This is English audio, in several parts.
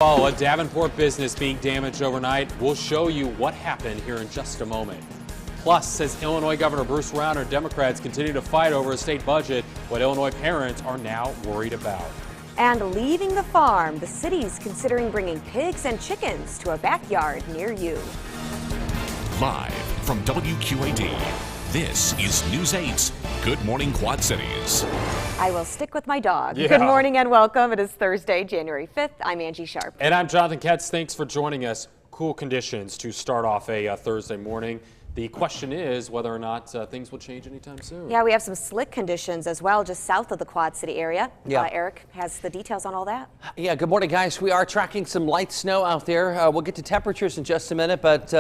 Well, a Davenport business being damaged overnight. We'll show you what happened here in just a moment. Plus, says Illinois Governor Bruce Rauner, Democrats continue to fight over a state budget, what Illinois parents are now worried about. And leaving the farm, the city's considering bringing pigs and chickens to a backyard near you. Live from WQAD, this is News 8's Good Morning Quad Cities. I will stick with my dog. Yeah. Good morning and welcome. It is Thursday, January 5th. I'm Angie Sharp. And I'm Jonathan Ketz. Thanks for joining us. Cool conditions to start off a Thursday morning. The question is whether or not things will change anytime soon. Yeah, we have some slick conditions as well, just south of the Quad City area. Yeah. Eric has the details on all that. Yeah, good morning, guys. We are tracking some light snow out there. We'll get to temperatures in just a minute, but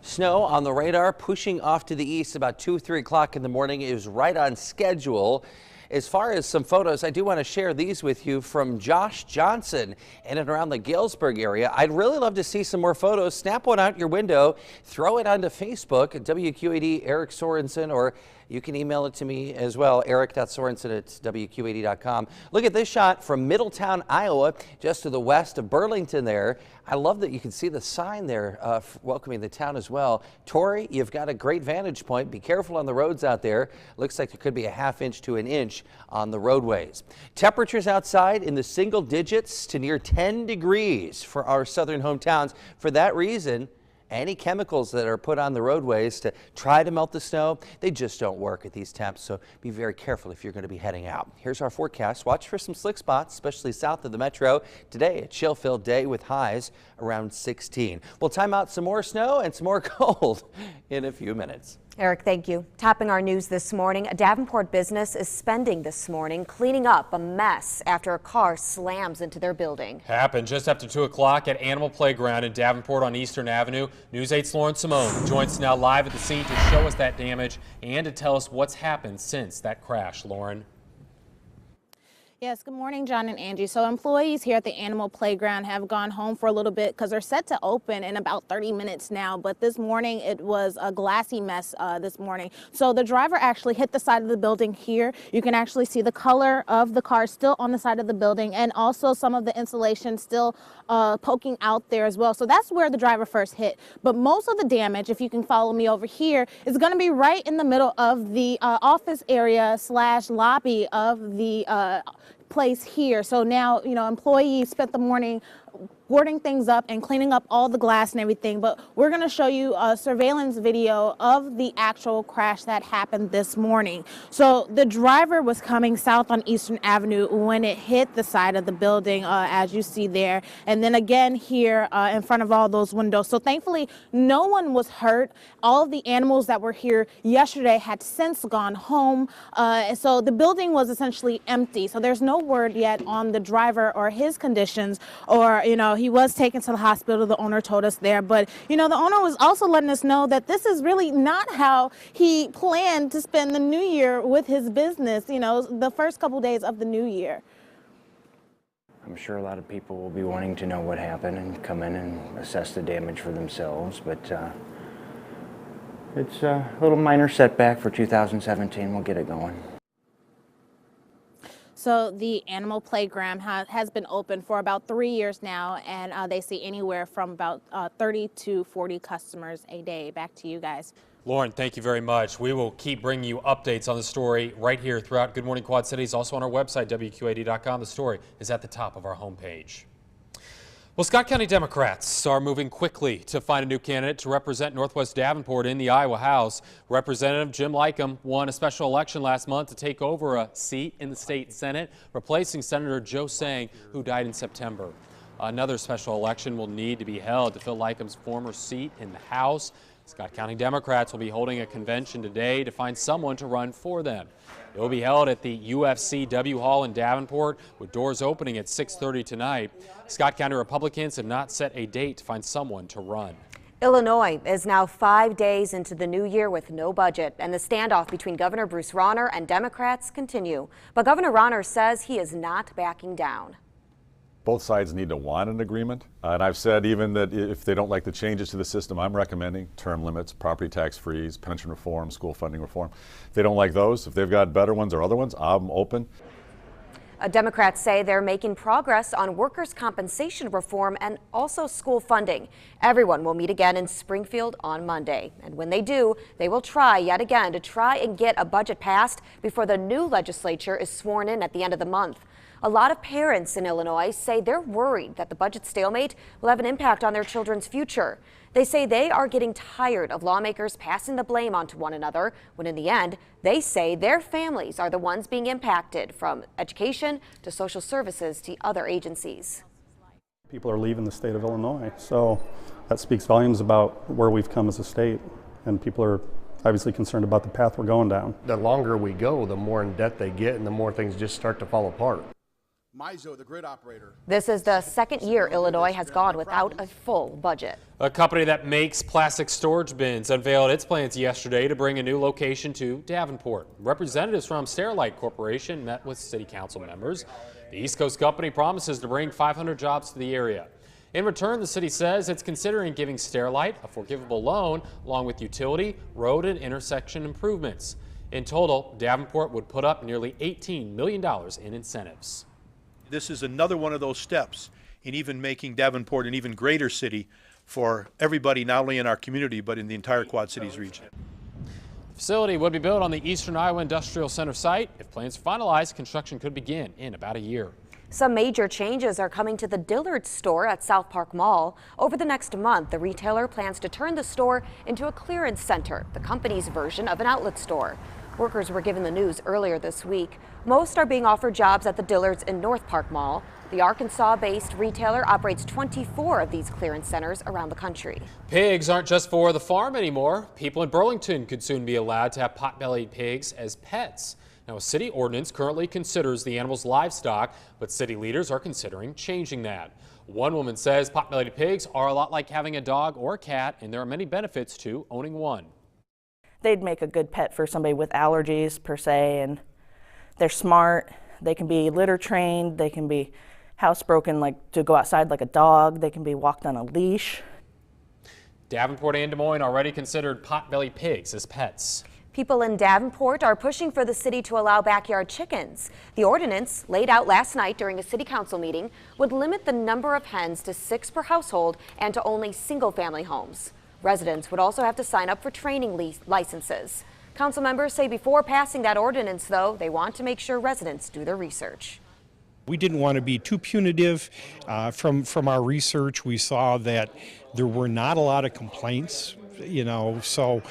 snow on the radar pushing off to the east about 2 or 3 o'clock in the morning is right on schedule. As far as some photos, I do want to share these with you from Josh Johnson in and around the Galesburg area. I'd really love to see some more photos. Snap one out your window, throw it onto Facebook at WQAD Eric Sorensen, or you can email it to me as well, eric.sorensen@wqad.com. Look at this shot from Middletown, Iowa, just to the west of Burlington there. I love that you can see the sign there welcoming the town as well. Tori, you've got a great vantage point. Be careful on the roads out there. Looks like there could be a ½ inch to an inch on the roadways. Temperatures outside in the single digits to near 10 degrees for our southern hometowns. For that reason, any chemicals that are put on the roadways to try to melt the snow, they just don't work at these temps, so be very careful if you're going to be heading out. Here's our forecast. Watch for some slick spots, especially south of the metro. Today, a chill-filled day with highs around 16. We'll time out some more snow and some more cold in a few minutes. Eric, thank you. Topping our news this morning, a Davenport business is spending this morning cleaning up a mess after a car slams into their building. Happened just after 2 o'clock at Animal Playground in Davenport on Eastern Avenue. News 8's Lauren Simone joins us now live at the scene to show us that damage and to tell us what's happened since that crash. Lauren. Yes, good morning, John and Angie. So employees here at the Animal Playground have gone home for a little bit because they're set to open in about 30 minutes now. But this morning it was a glassy mess this morning. So the driver actually hit the side of the building here. You can actually see the color of the car still on the side of the building, and also some of the insulation still poking out there as well. So that's where the driver first hit. But most of the damage, if you can follow me over here, is going to be right in the middle of the office area / lobby of the place here. So now, employees spent the morning boarding things up and cleaning up all the glass and everything, but we're going to show you a surveillance video of the actual crash that happened this morning. So the driver was coming south on Eastern Avenue when it hit the side of the building, as you see there, and then again here in front of all those windows. So thankfully no one was hurt. All of the animals that were here yesterday had since gone home, so the building was essentially empty. So there's no word yet on the driver or his conditions, or he was taken to the hospital, the owner told us there. But, the owner was also letting us know that this is really not how he planned to spend the new year with his business, the first couple days of the new year. I'm sure a lot of people will be wanting to know what happened and come in and assess the damage for themselves, but it's a little minor setback for 2017. We'll get it going. So the Animal Playground has been open for about 3 years now, and they see anywhere from about 30 to 40 customers a day. Back to you guys. Lauren, thank you very much. We will keep bringing you updates on the story right here throughout Good Morning Quad Cities. Also on our website, WQAD.com. The story is at the top of our homepage. Well, Scott County Democrats are moving quickly to find a new candidate to represent Northwest Davenport in the Iowa House. Representative Jim Lycum won a special election last month to take over a seat in the state Senate, replacing Senator Joe Sang, who died in September. Another special election will need to be held to fill Lycum's former seat in the House. Scott County Democrats will be holding a convention today to find someone to run for them. It will be held at the UFCW Hall in Davenport, with doors opening at 6:30 tonight. Scott County Republicans have not set a date to find someone to run. Illinois is now 5 days into the new year with no budget, and the standoff between Governor Bruce Rauner and Democrats continue. But Governor Rauner says he is not backing down. Both sides need to want an agreement, and I've said even that if they don't like the changes to the system I'm recommending, term limits, property tax freeze, pension reform, school funding reform, if they don't like those, if they've got better ones or other ones, I'm open. Democrats say they're making progress on workers' compensation reform and also school funding. Everyone will meet again in Springfield on Monday. And when they do, they will try yet again to try and get a budget passed before the new legislature is sworn in at the end of the month. A lot of parents in Illinois say they're worried that the budget stalemate will have an impact on their children's future. They say they are getting tired of lawmakers passing the blame onto one another, when in the end, they say their families are the ones being impacted, from education to social services to other agencies. People are leaving the state of Illinois, so that speaks volumes about where we've come as a state, and people are obviously concerned about the path we're going down. The longer we go, the more in debt they get and the more things just start to fall apart. The grid operator. This is the second year Illinois has gone without a full budget. A company that makes plastic storage bins unveiled its plans yesterday to bring a new location to Davenport. Representatives from Sterilite Corporation met with city council members. The East Coast company promises to bring 500 jobs to the area. In return, the city says it's considering giving Sterilite a forgivable loan along with utility, road, and intersection improvements. In total, Davenport would put up nearly $18 million in incentives. This is another one of those steps in even making Davenport an even greater city for everybody, not only in our community, but in the entire Quad Cities region. The facility would be built on the Eastern Iowa Industrial Center site. If plans are finalized, construction could begin in about a year. Some major changes are coming to the Dillards store at South Park Mall. Over the next month, the retailer plans to turn the store into a clearance center, the company's version of an outlet store. Workers were given the news earlier this week. Most are being offered jobs at the Dillards in North Park Mall. The Arkansas-based retailer operates 24 of these clearance centers around the country. Pigs aren't just for the farm anymore. People in Burlington could soon be allowed to have pot-bellied pigs as pets. Now, a city ordinance currently considers the animals livestock, but city leaders are considering changing that. One woman says pot-bellied pigs are a lot like having a dog or a cat, and there are many benefits to owning one. They'd make a good pet for somebody with allergies per se, and they're smart. They can be litter trained. They can be housebroken, like to go outside like a dog. They can be walked on a leash. Davenport and Des Moines already considered pot-bellied pigs as pets. People in Davenport are pushing for the city to allow backyard chickens. The ordinance, laid out last night during a city council meeting, would limit the number of hens to 6 per household and to only single-family homes. Residents would also have to sign up for training licenses. Council members say before passing that ordinance, though, they want to make sure residents do their research. We didn't want to be too punitive. From our research, we saw that there were not a lot of complaints, so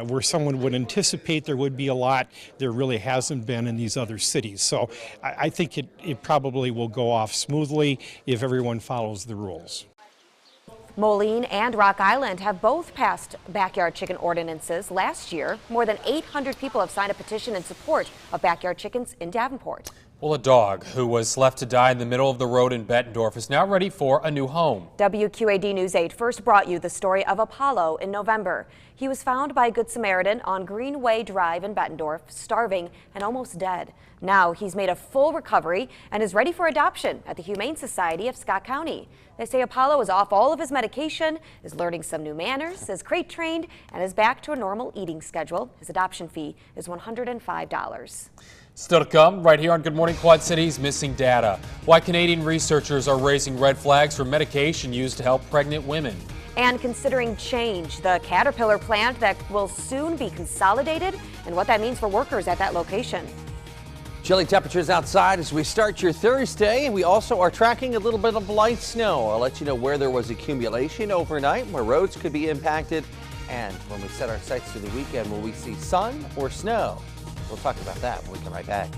where someone would anticipate there would be a lot, there really hasn't been in these other cities. So I think it probably will go off smoothly if everyone follows the rules. Moline and Rock Island have both passed backyard chicken ordinances last year. More than 800 people have signed a petition in support of backyard chickens in Davenport. Well, a dog who was left to die in the middle of the road in Bettendorf is now ready for a new home. WQAD News 8 first brought you the story of Apollo in November. He was found by a Good Samaritan on Greenway Drive in Bettendorf, starving and almost dead. Now he's made a full recovery and is ready for adoption at the Humane Society of Scott County. They say Apollo is off all of his medication, is learning some new manners, is crate trained, and is back to a normal eating schedule. His adoption fee is $105. Still to come, right here on Good Morning Quad Cities, missing data. Why Canadian researchers are raising red flags for medication used to help pregnant women. And considering change, the Caterpillar plant that will soon be consolidated, and what that means for workers at that location. Chilly temperatures outside as we start your Thursday. We also are tracking a little bit of light snow. I'll let you know where there was accumulation overnight, where roads could be impacted. And when we set our sights to the weekend, will we see sun or snow? We'll talk about that when we come right back.